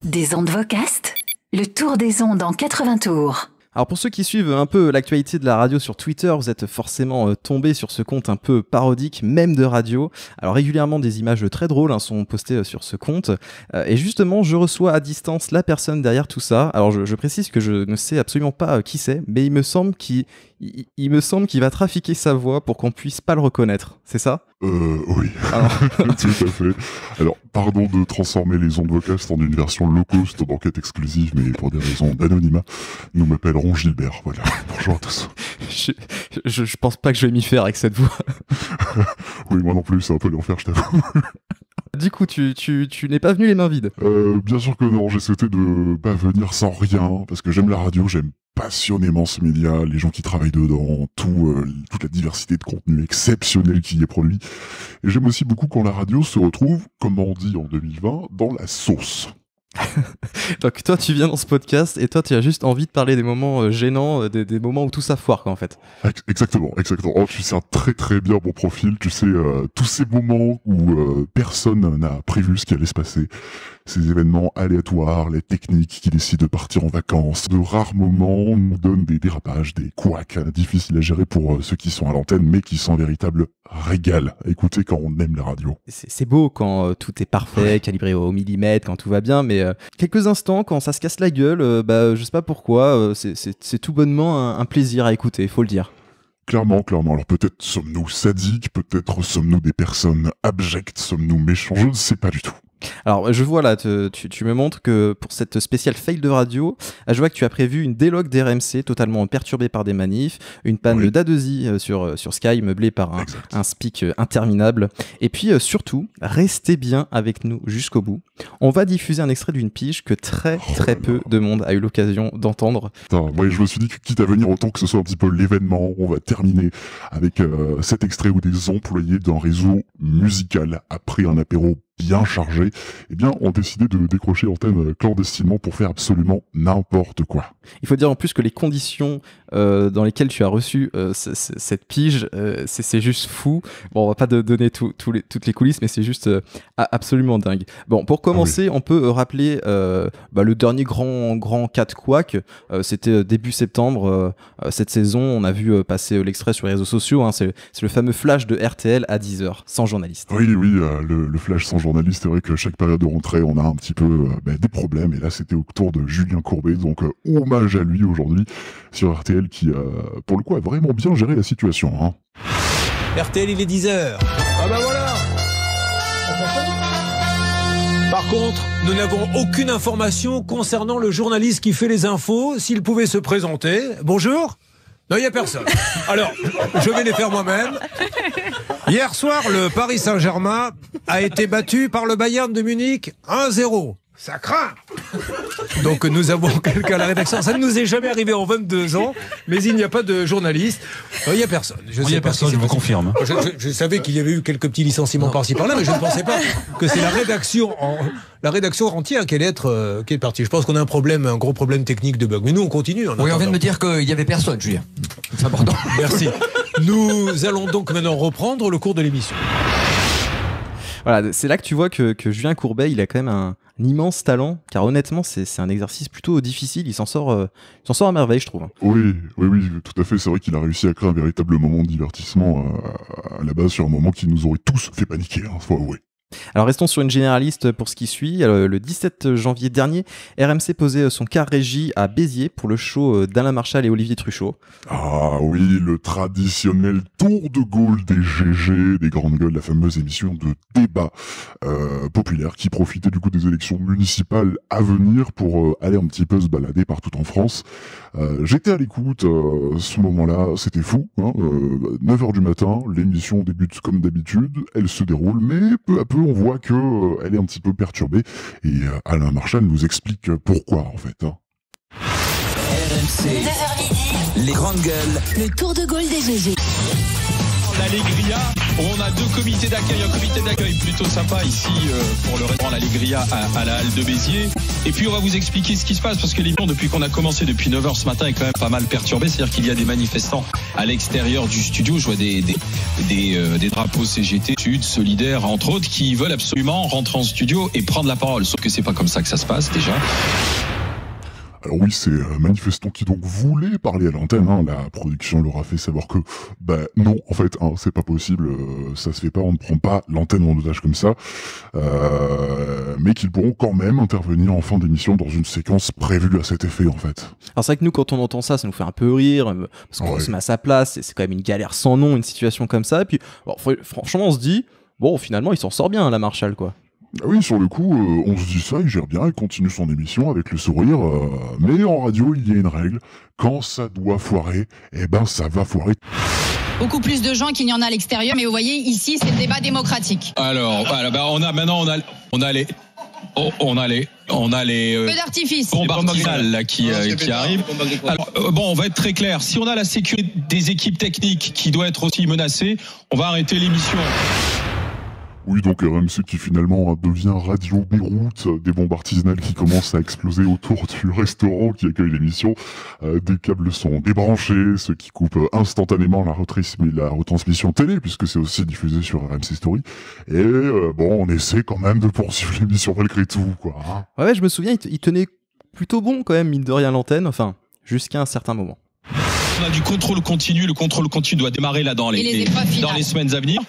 Des ondes vocastes, le tour des ondes en 80 tours. Alors pour ceux qui suivent un peu l'actualité de la radio sur Twitter, vous êtes forcément tombés sur ce compte un peu parodique, même de radio. Alors régulièrement des images très drôles sont postées sur ce compte. Et justement, je reçois à distance la personne derrière tout ça. Alors je précise que je ne sais absolument pas qui c'est, mais il me semble qu'il va trafiquer sa voix pour qu'on puisse pas le reconnaître. C'est ça ? Oui, tout à fait. Alors, pardon de transformer les ondes vocastes en une version low cost d'enquête exclusive, mais pour des raisons d'anonymat, nous m'appellerons Gilbert. Voilà, bonjour à tous. Je pense pas que je vais m'y faire avec cette voix. Oui, moi non plus, c'est un peu l'enfer, je t'avoue. Du coup, tu n'es pas venu les mains vides. Bien sûr que non, j'ai souhaité de pas venir sans rien, parce que j'aime la radio, j'aime passionnément ce média, les gens qui travaillent dedans, toute la diversité de contenu exceptionnel qui y est produit. Et j'aime aussi beaucoup quand la radio se retrouve, comme on dit en 2020, dans la sauce. Donc toi tu viens dans ce podcast et toi tu as juste envie de parler des moments gênants, des moments où tout ça foire quoi en fait. Exactement. Oh, tu sais très très bien mon profil, tu sais tous ces moments où personne n'a prévu ce qui allait se passer. Ces événements aléatoires, les techniques qui décident de partir en vacances, de rares moments nous donnent des dérapages, des couacs difficiles à gérer pour ceux qui sont à l'antenne, mais qui sont un véritable régal à écouter quand on aime la radio. C'est beau quand tout est parfait, calibré au millimètre, quand tout va bien, mais quelques instants quand ça se casse la gueule, je sais pas pourquoi, c'est tout bonnement un plaisir à écouter, faut le dire. Clairement. Alors peut-être sommes-nous sadiques, peut-être sommes-nous des personnes abjectes, sommes-nous méchants, je ne sais pas du tout. Alors je vois là, tu me montres que pour cette spéciale fail de radio, je vois que tu as prévu une délogue d'RMC totalement perturbée par des manifs, une panne d'A2I sur Sky meublée par un speak interminable, et puis surtout, restez bien avec nous jusqu'au bout. On va diffuser un extrait d'une pige que très peu de monde a eu l'occasion d'entendre. Moi je me suis dit que quitte à venir, autant que ce soit un petit peu l'événement, on va terminer avec cet extrait où des employés d'un réseau musical, après un apéro bien chargé, ont décidé de décrocher l'antenne clandestinement pour faire absolument n'importe quoi. Il faut dire en plus que les conditions dans lesquelles tu as reçu cette pige, c'est juste fou. Bon, on va pas donner toutes les coulisses, mais c'est juste absolument dingue. Bon, pour commencer, on peut rappeler le dernier grand cas de couac. C'était début septembre cette saison. On a vu passer l'extrait sur les réseaux sociaux. C'est le fameux flash de RTL à 10h, sans journaliste. Oui, le flash sans journaliste. C'est vrai que chaque période de rentrée, on a un petit peu des problèmes. Et là, c'était au tour de Julien Courbet. Donc, hommage à lui aujourd'hui sur RTL qui, pour le coup, a vraiment bien géré la situation. RTL, il est 10h. Ah bah voilà. Par contre, nous n'avons aucune information concernant le journaliste qui fait les infos. S'il pouvait se présenter. Bonjour. Non, il n'y a personne. Alors, je vais les faire moi-même. Hier soir, le Paris Saint-Germain a été battu par le Bayern de Munich 1-0. Ça craint. Donc nous avons quelqu'un à la rédaction. Ça ne nous est jamais arrivé en 22 ans, mais il n'y a pas de journaliste. Il n'y a personne. Il n'y a personne, je vous confirme. Je savais qu'il y avait eu quelques petits licenciements par-ci par-là, mais je ne pensais pas que c'est la rédaction entière qui est partie. Je pense qu'on a un gros problème technique de bug. Mais nous, on continue. Oui, on vient de me dire qu'il n'y avait personne, Julien. C'est important. Merci. Nous allons donc maintenant reprendre le cours de l'émission. Voilà, c'est là que tu vois que Julien Courbet, il a quand même un immense talent, car honnêtement, c'est un exercice plutôt difficile. Il s'en sort à merveille, je trouve. Oui, tout à fait. C'est vrai qu'il a réussi à créer un véritable moment de divertissement à la base sur un moment qui nous aurait tous fait paniquer. Faut avouer. Alors restons sur une généraliste pour ce qui suit. Le 17 janvier dernier, RMC posait son car régie à Béziers pour le show d'Alain Marchal et Olivier Truchot. Ah oui, le traditionnel tour de Gaulle des GG, des grandes gueules, la fameuse émission de débat populaire qui profitait du coup des élections municipales à venir pour aller un petit peu se balader partout en France. J'étais à l'écoute, ce moment-là, c'était fou. 9h du matin, l'émission débute comme d'habitude, elle se déroule, mais peu à peu on voit que elle est un petit peu perturbée et Alain Marchal nous explique pourquoi en fait. RMC, 2h midi, les grandes gueules, le tour de Gaulle des GG. l'Allegria. On a deux comités d'accueil, un comité d'accueil plutôt sympa ici pour le restaurant l'Allegria à la halle de Béziers. Et puis on va vous expliquer ce qui se passe parce que l'émission depuis qu'on a commencé depuis 9h ce matin est quand même pas mal perturbée. C'est-à-dire qu'il y a des manifestants à l'extérieur du studio. Je vois des drapeaux CGT, Sud, Solidaire entre autres qui veulent absolument rentrer en studio et prendre la parole. Sauf que c'est pas comme ça que ça se passe déjà. Alors oui, c'est un manifestant qui donc voulait parler à l'antenne, hein. La production leur a fait savoir que, non, en fait, hein, c'est pas possible, ça se fait pas, on ne prend pas l'antenne en otage comme ça, mais qu'ils pourront quand même intervenir en fin d'émission dans une séquence prévue à cet effet, en fait. Alors c'est vrai que nous, quand on entend ça, ça nous fait un peu rire, parce qu'on se met à sa place, c'est quand même une galère sans nom, une situation comme ça, et puis, bon, franchement, on se dit, bon, finalement, il s'en sort bien, la Marshall, quoi. Ah oui, sur le coup, on se dit ça, il gère bien, il continue son émission avec le sourire, mais en radio, il y a une règle, quand ça doit foirer, ça va foirer. Beaucoup plus de gens qu'il n'y en a à l'extérieur, mais vous voyez, ici, c'est le débat démocratique. Alors, on a les Feux d'artifice. bombes artisanales là, qui arrivent. Alors, on va être très clair. Si on a la sécurité des équipes techniques qui doit être aussi menacée, on va arrêter l'émission. Oui, donc RMC qui finalement devient Radio Beyrouth, des bombes artisanales qui commencent à exploser autour du restaurant qui accueille l'émission, des câbles sont débranchés, ce qui coupe instantanément la retransmission télé, puisque c'est aussi diffusé sur RMC Story, et on essaie quand même de poursuivre l'émission malgré tout, quoi. Hein. Ouais, je me souviens, il tenait plutôt bon quand même, mine de rien, l'antenne, enfin, jusqu'à un certain moment. On a du contrôle continu. Le contrôle continu doit démarrer là dans les semaines à venir.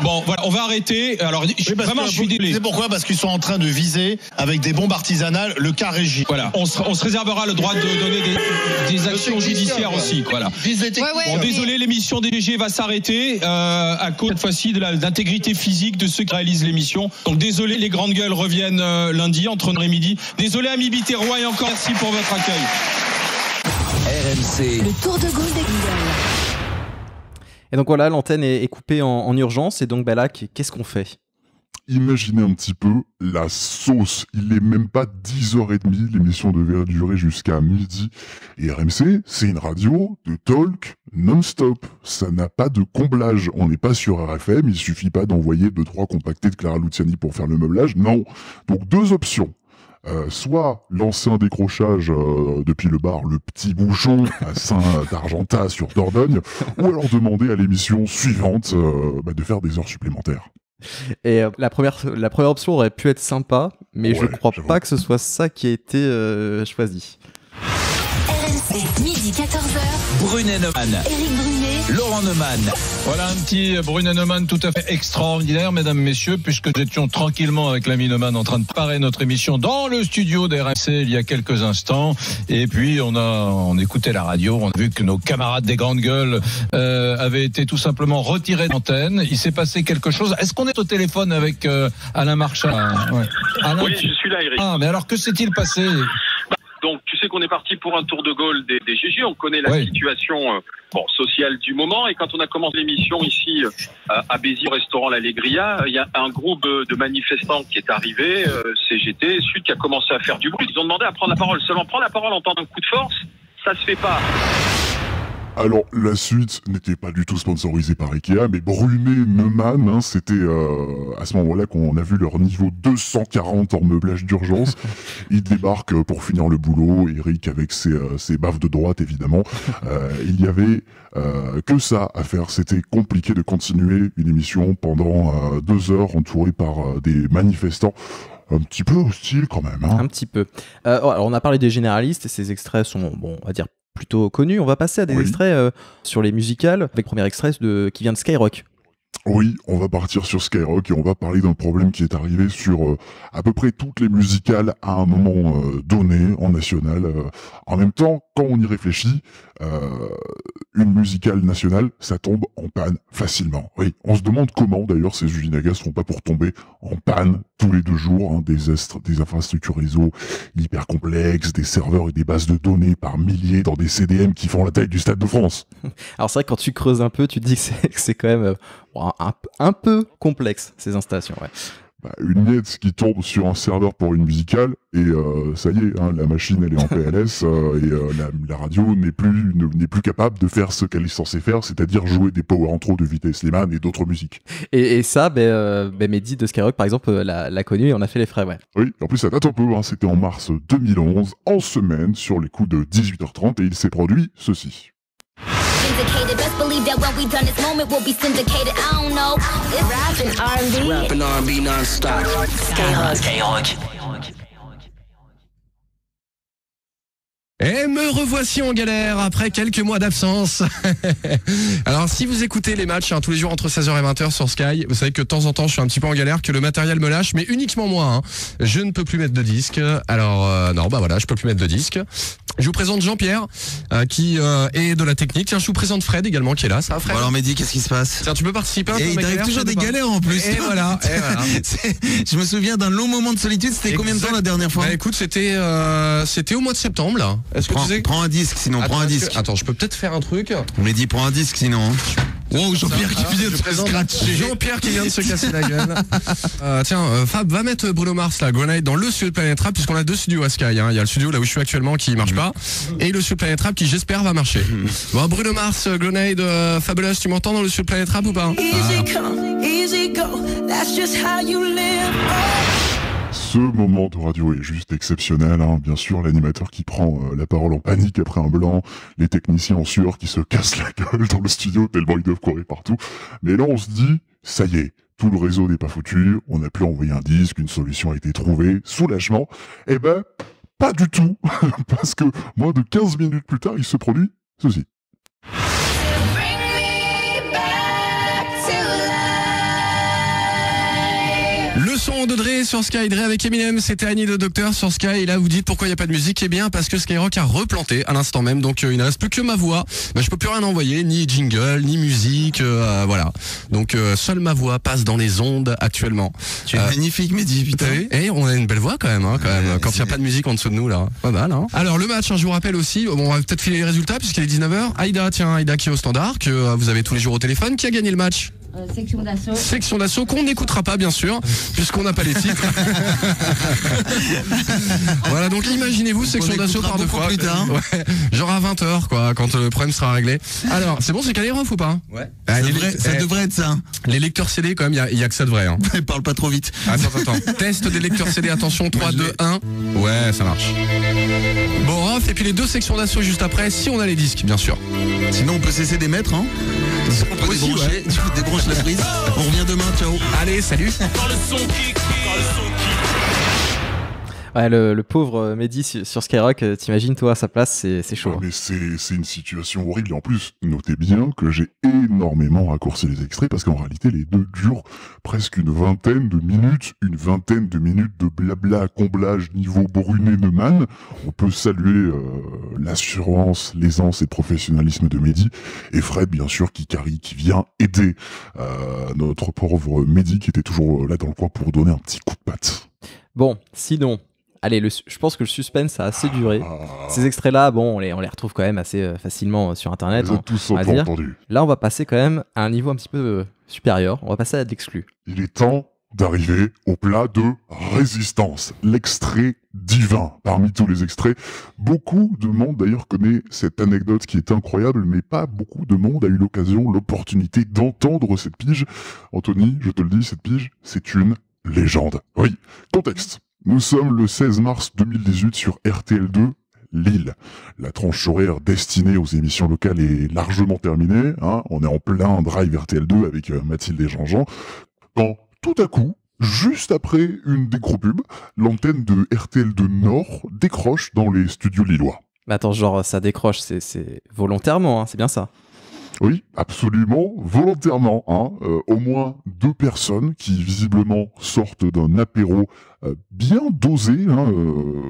Bon, voilà, on va arrêter. Alors, je suis désolé. C'est pourquoi ? Parce qu'ils sont en train de viser avec des bombes artisanales le cas Régie. Voilà, on se réservera le droit de donner des actions judiciaires aussi. Voilà. Désolé, l'émission des DG va s'arrêter à cause cette fois-ci de l'intégrité physique de ceux qui réalisent l'émission. Donc désolé, les grandes gueules reviennent lundi entre 9h et midi. Désolé à Mibi Terrois et encore merci pour votre accueil. RMC. Le tour de Gaulle des Guignols. Et donc voilà, l'antenne est coupée en urgence, et donc là, qu'est-ce qu'on fait ? Imaginez un petit peu la sauce. Il n'est même pas 10h30, l'émission devait durer jusqu'à midi. Et RMC, c'est une radio de talk non-stop. Ça n'a pas de comblage. On n'est pas sur RFM, il suffit pas d'envoyer 2-3 compactés de Clara Luciani pour faire le meublage. Non. Donc deux options. Soit lancer un décrochage depuis le bar Le Petit Bouchon à Saint-Argentat sur Dordogne, ou alors demander à l'émission suivante de faire des heures supplémentaires. Et la première option aurait pu être sympa, mais je crois pas que ce soit ça qui a été choisi. RMC, midi 14h. Brunet Neumann. Éric Brunet. Laurent Neumann. Voilà un petit Brunet Neumann tout à fait extraordinaire, mesdames, messieurs, puisque nous étions tranquillement avec l'ami Neumann en train de préparer notre émission dans le studio d'RMC il y a quelques instants. Et puis on écoutait la radio, on a vu que nos camarades des grandes gueules avaient été tout simplement retirés d'antenne. Il s'est passé quelque chose. Est-ce qu'on est au téléphone avec Alain Marchal ? Alain, oui, je suis là, Eric. Ah, mais alors que s'est-il passé ? Donc, tu sais qu'on est parti pour un tour de Gaulle des GG. On connaît la situation sociale du moment. Et quand on a commencé l'émission ici à Béziers, au restaurant l'Allegria, il y a un groupe de manifestants qui est arrivé, CGT, Sud, qui a commencé à faire du bruit. Ils ont demandé à prendre la parole. Seulement prendre la parole en temps d'un coup de force, ça se fait pas. Alors, la suite n'était pas du tout sponsorisée par Ikea, mais Brunet Neumann, c'était à ce moment-là qu'on a vu leur niveau 240 en meublage d'urgence. Ils débarquent pour finir le boulot, Eric avec ses baffes de droite, évidemment. Il y avait que ça à faire. C'était compliqué de continuer une émission pendant 2 heures entouré par des manifestants. Un petit peu hostile quand même. Hein. Un petit peu. Alors on a parlé des généralistes, et ces extraits sont, on va dire, plutôt connus. On va passer à des extraits sur les musicales, avec le premier extrait qui vient de Skyrock. Oui, on va partir sur Skyrock et on va parler d'un problème qui est arrivé sur à peu près toutes les musicales à un moment donné en national. En même temps, quand on y réfléchit, une musicale nationale, ça tombe en panne facilement. Oui, on se demande comment d'ailleurs ces usines à gaz sont pas pour tomber en panne tous les 2 jours, hein, des infrastructures réseau hyper complexes, des serveurs et des bases de données par milliers dans des CDM qui font la taille du Stade de France. Alors c'est vrai que quand tu creuses un peu, tu te dis que c'est quand même un peu complexe ces installations. Ouais. une miette qui tombe sur un serveur pour une musicale et ça y est, hein, la machine elle est en PLS et la radio n'est plus capable de faire ce qu'elle est censée faire, c'est-à-dire jouer des power intro de Vitesse Slimane et d'autres musiques. Et ça, Mehdi de Skyrock par exemple l'a connu et on a fait les frais, ouais. Oui, en plus ça date un peu, hein, c'était en mars 2011, en semaine, sur les coups de 18h30 et il s'est produit ceci. Vindicated, best believe that when we done this moment will be syndicated. I don't know. It's rap and R&B non-stop. Skyrock. Et me revoici en galère après quelques mois d'absence. Alors si vous écoutez les matchs tous les jours entre 16h et 20h sur Sky, vous savez que de temps en temps je suis un petit peu en galère, que le matériel me lâche, mais uniquement moi. Hein. Je ne peux plus mettre de disque. Alors non, je peux plus mettre de disque. Je vous présente Jean-Pierre qui est de la technique. Tiens, je vous présente Fred également qui est là. Ça va, Fred? Alors Mehdi, qu'est-ce qui se passe? Tiens, tu peux participer un peu. Et il arrive toujours des galères en plus. Et voilà. Je me souviens d'un long moment de solitude. C'était combien de temps la dernière fois? Écoute, c'était au mois de septembre là. Est-ce que tu sais? Prends un disque sinon, prends un disque. Attends, je peux peut-être faire un truc. Mehdi, prends un disque sinon. Wow, Jean-Pierre qui vient de se scratcher. Jean-Pierre qui vient de se casser la gueule. Tiens, Fab, va mettre Bruno Mars, la Grenade, dans le studio de Planète Rap, puisqu'on a deux studios à Sky. Hein. Il y a le studio là où je suis actuellement qui marche pas, et le studio de Planète Rap qui, j'espère, va marcher. Bon, Bruno Mars, Grenade, Fabulous, tu m'entends dans le studio de Planète Rap ou pas? Easy come, easy go, that's just how you live. Ce moment de radio est juste exceptionnel, hein. Bien sûr, l'animateur qui prend la parole en panique après un blanc, les techniciens en sueur qui se cassent la gueule dans le studio tellement ils doivent courir partout. Mais là, on se dit, ça y est, tout le réseau n'est pas foutu, on a pu envoyer un disque, une solution a été trouvée, soulagement. Eh ben, pas du tout, parce que moins de 15 minutes plus tard, il se produit ceci. Le son de Dre sur Sky, Dre avec Eminem, c'était Annie le Docteur sur Sky. Et là vous dites pourquoi il n'y a pas de musique? Eh bien parce que Skyrock a replanté à l'instant même, donc il ne reste plus que ma voix. Je peux plus rien envoyer, ni jingle, ni musique, voilà. Donc seule ma voix passe dans les ondes actuellement. Tu es magnifique Mehdi, putain. Et on a une belle voix quand même, hein, quand il n'y a pas de musique en dessous de nous là. Pas mal, hein. Alors le match, je vous rappelle aussi, on va peut-être filer les résultats puisqu'il est 19h. Aïda qui est au standard, que vous avez tous les jours au téléphone, qui a gagné le match? Section d'assaut. Section d'assaut qu'on n'écoutera pas bien sûr puisqu'on n'a pas les titres. Voilà, donc imaginez-vous section d'assaut par deux fois. Ouais, genre à 20h quoi, quand le problème sera réglé. Alors c'est bon, c'est calé ref ou pas? Ouais. Ça devrait être ça. Les lecteurs CD quand même, il y a que ça de vrai. Hein. Parle pas trop vite. Attends. Test des lecteurs CD, attention, 3, 2, 1. Ouais, ça marche. Bon ref, et puis les deux sections d'assaut juste après, si on a les disques bien sûr. Sinon on peut cesser d'émettre, hein. On peut aussi, débrancher, tu débranches la prise. On revient demain, ciao. Allez, salut. Ouais, le pauvre Mehdi sur Skyrock, t'imagines toi à sa place, c'est chaud. Ah, mais c'est une situation horrible. Et en plus, notez bien que j'ai énormément raccourci les extraits parce qu'en réalité, les deux durent presque une vingtaine de minutes de blabla, comblage, niveau Brunet Neumann. On peut saluer l'assurance, l'aisance et le professionnalisme de Mehdi. Et Fred, bien sûr, qui vient aider notre pauvre Mehdi qui était toujours là dans le coin pour donner un petit coup de patte. Bon, sinon... Allez, je pense que le suspense a assez duré. Ces extraits-là, bon, on les retrouve quand même assez facilement sur Internet. Ils ont tous entendu. Là, on va passer quand même à un niveau un petit peu supérieur. On va passer à de l'exclu. Il est temps d'arriver au plat de résistance. L'extrait divin. Parmi tous les extraits, beaucoup de monde d'ailleurs connaît cette anecdote qui est incroyable, mais pas beaucoup de monde a eu l'opportunité d'entendre cette pige. Anthony, je te le dis, cette pige, c'est une légende. Oui, contexte. Nous sommes le 16 mars 2018 sur RTL2, Lille. La tranche horaire destinée aux émissions locales est largement terminée. Hein. On est en plein drive RTL2 avec Mathilde et Jean-Jean. Quand tout à coup, juste après une décro-pub, l'antenne de RTL2 Nord décroche dans les studios lillois. Mais attends, genre ça décroche, c'est volontairement, hein, c'est bien ça? Oui, absolument, volontairement. Hein. Au moins 2 personnes qui visiblement sortent d'un apéro bien dosé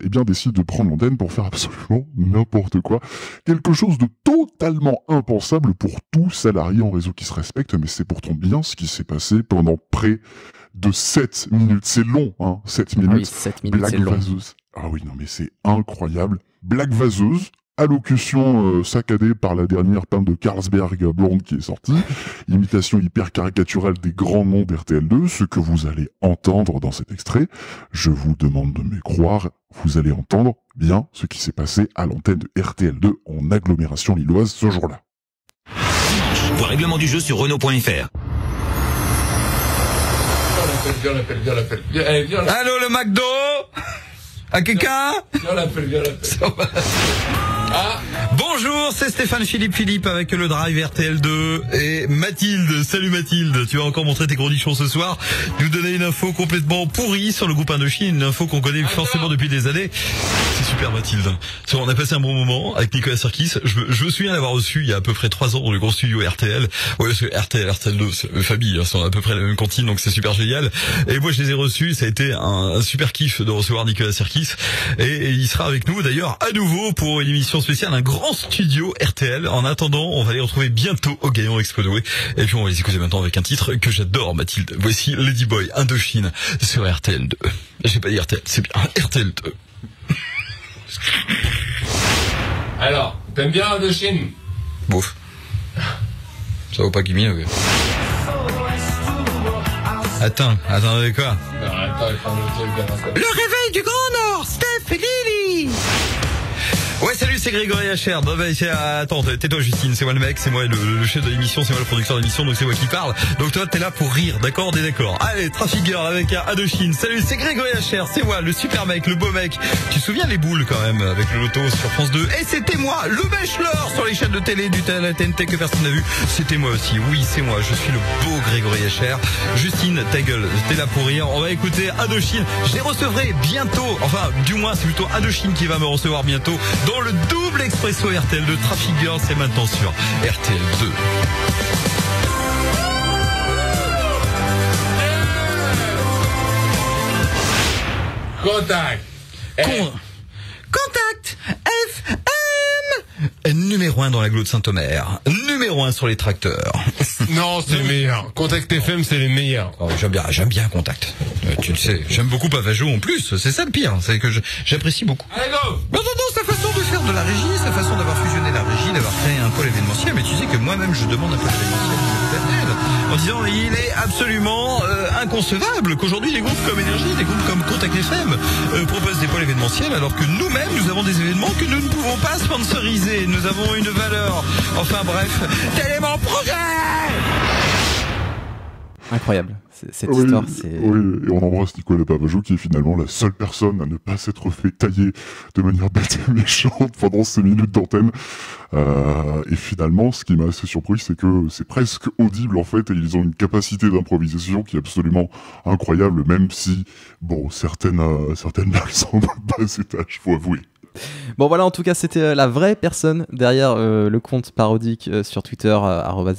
et bien décident de prendre l'antenne pour faire absolument n'importe quoi. Quelque chose de totalement impensable pour tout salarié en réseau qui se respecte, mais c'est pourtant bien ce qui s'est passé pendant près de 7 minutes. C'est long, hein, 7 minutes. Ah oui, 7 minutes, c'est long. Vaseuse. Ah oui, non mais c'est incroyable. Blague vaseuse, allocution saccadée par la dernière peinte de Carlsberg blonde qui est sortie, imitation hyper caricaturale des grands noms d'RTL2, ce que vous allez entendre dans cet extrait, je vous demande de me croire, vous allez entendre bien ce qui s'est passé à l'antenne de RTL2 en agglomération lilloise ce jour-là. Voir règlement du jeu sur Renault.fr. Allô, le McDo? À quelqu'un? Viens l'appel. Ah, bonjour, c'est Stéphane Philippe avec le Drive RTL2 et Mathilde. Salut Mathilde, tu vas encore montrer tes conditions ce soir, nous donner une info complètement pourrie sur le groupe Indochine, une info qu'on connaît forcément depuis des années. C'est super Mathilde. On a passé un bon moment avec Nicolas Sarkis. Je me souviens l'avoir reçu il y a à peu près 3 ans dans le grand studio RTL. Ouais, parce que RTL2, c'est une famille, sont à peu près la même cantine, donc c'est super génial. Et moi je les ai reçus, ça a été un super kiff de recevoir Nicolas Sarkis. Et il sera avec nous d'ailleurs à nouveau pour une émission spéciale, un grand studio RTL. En attendant, on va les retrouver bientôt au Gaillon Expo-Douai. Et puis on va les écouter maintenant avec un titre que j'adore, Mathilde. Voici Ladyboy Indochine sur RTL2. J'ai pas dit RTL, c'est bien RTL2. Alors, t'aimes bien Indochine? Bouf. Ça vaut pas qu'il m'y ait. Attends, avec quoi? Le réveil du Grand Nord, Steph et Lily. Ouais, salut, c'est Grégory Hacher. Bon, attends, tais-toi Justine, c'est moi le mec, c'est moi le chef de l'émission, c'est moi le producteur de l'émission, donc c'est moi qui parle. Donc toi, t'es là pour rire, d'accord? On est d'accord. Allez, Traffic Girl avec un Indochine. Salut, c'est Grégory Hacher, c'est moi, le super mec, le beau mec. Tu te souviens les boules quand même, avec le loto sur France 2? Et c'était moi, le Bachelor sur les chaînes de télé du TNT que personne n'a vu. C'était moi aussi, oui, c'est moi, je suis le beau Grégory Hacher. Justine, ta gueule, t'es là pour rire. On va écouter Indochine. Je les recevrai bientôt, enfin, du moins, c'est plutôt Indochine qui va me recevoir bientôt dans le double expresso RTL2. Traffic Girl, c'est maintenant sur RTL2. Contact. Contact FM. Numéro 1 dans l'agglo de Saint-Omer. Numéro 1 sur les tracteurs. Non, c'est le meilleur. Contact FM, c'est les meilleurs. Oh, j'aime bien Contact. Tu le sais. J'aime beaucoup Pavageau en plus. C'est ça le pire. C'est que j'apprécie beaucoup. Allez, go! Non, sa façon de faire de la régie, sa façon d'avoir fusionné la régie, d'avoir créé un pôle événementiel. Mais tu sais que moi-même, je demande un pôle événementiel en disant il est absolument inconcevable qu'aujourd'hui les groupes comme Énergie, des groupes comme Contact FM proposent des pôles événementiels alors que nous-mêmes, nous avons des événements que nous ne pouvons pas sponsoriser. Nous avons une valeur. Enfin bref, tel est mon projet. Incroyable. Cette histoire, c'est... Oui, et on embrasse Nicolas Pavageau qui est finalement la seule personne à ne pas s'être fait tailler de manière bête et méchante pendant ces minutes d'antenne. Et finalement, ce qui m'a assez surpris, c'est que c'est presque audible en fait, et ils ont une capacité d'improvisation qui est absolument incroyable, même si, bon, certaines blagues sont pas à cet âge, faut avouer. Bon voilà, en tout cas c'était la vraie personne derrière le compte parodique sur Twitter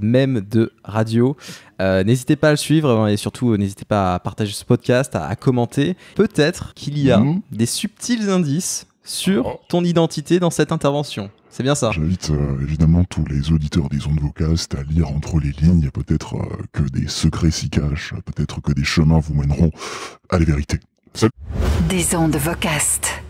@meme de radio. N'hésitez pas à le suivre et surtout n'hésitez pas à partager ce podcast, à commenter. Peut-être qu'il y a des subtils indices sur ton identité dans cette intervention. C'est bien ça. J'invite évidemment tous les auditeurs des ondes Vocast à lire entre les lignes. Peut-être que des secrets s'y cachent, peut-être que des chemins vous mèneront à la vérité. Salut. Des ondes Vocast.